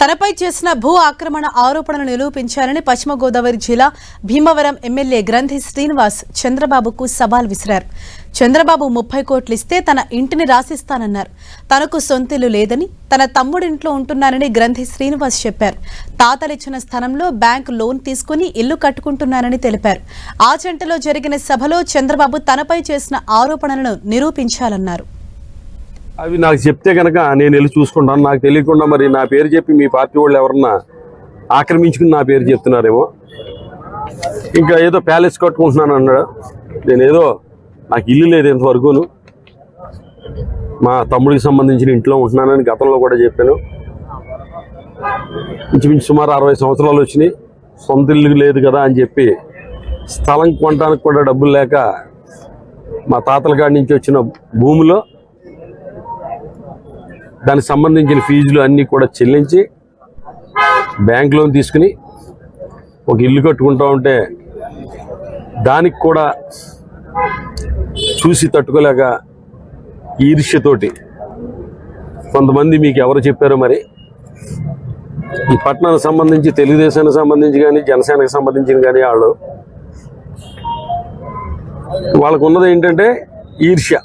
తనపై చేసిన భూ ఆక్రమణ ఆరోపణలు నిరూపించాలని పశ్చిమ గోదావరి జిల్లా భీమవరం ఎమ్మెల్యే గ్రంథి శ్రీనివాస్ చంద్రబాబుకు సవాల్ విసిరారు. చంద్రబాబు 30 కోట్లు ఇస్తే తన ఇంటిని రాసిస్తానన్నారు. తనకు సొంతిల్లు లేదని, తన తమ్ముడింట్లో ఉంటున్నానని గ్రంథి శ్రీనివాస్ చెప్పారు. తాతలిచ్చిన స్థలంలో బ్యాంకు లోన్ తీసుకుని ఇల్లు కట్టుకుంటున్నానని తెలిపారు. ఆ జంటలో జరిగిన సభలో చంద్రబాబు తనపై చేసిన ఆరోపణలను నిరూపించాలన్నారు. అవి నాకు చెప్తే కనుక నేను వెళ్ళి చూసుకుంటాను. నాకు తెలియకుండా మరి నా పేరు చెప్పి మీ పార్టీ వాళ్ళు ఎవరన్నా ఆక్రమించుకుని నా పేరు చెప్తున్నారేమో. ఇంకా ఏదో ప్యాలెస్ కట్టుకుంటున్నాను అన్నాడు. నేనేదో నాకు ఇల్లు లేదు ఇంతవరకును. మా తమ్ముడికి సంబంధించిన ఇంట్లో ఉంటున్నానని గతంలో కూడా చెప్పాను. ఇంచుమించు సుమారు 60 సంవత్సరాలు వచ్చినాయి. సొంత ఇల్లు లేదు కదా అని చెప్పి స్థలం కొనడానికి కూడా డబ్బులు లేక మా తాతల కాడి నుంచి వచ్చిన భూమిలో దానికి సంబంధించిన ఫీజులు అన్నీ కూడా చెల్లించి బ్యాంక్ లోన్ తీసుకుని ఒక ఇల్లు కట్టుకుంటా ఉంటే దానికి కూడా చూసి తట్టుకోలేక ఈర్ష్యతోటి కొంతమంది మీకు ఎవరు చెప్పారో మరి ఈ పట్టణానికి సంబంధించి తెలుగుదేశానికి సంబంధించి కానీ జనసేనకు సంబంధించిన కానీ వాళ్ళకు ఉన్నది ఏంటంటే ఈర్ష్య.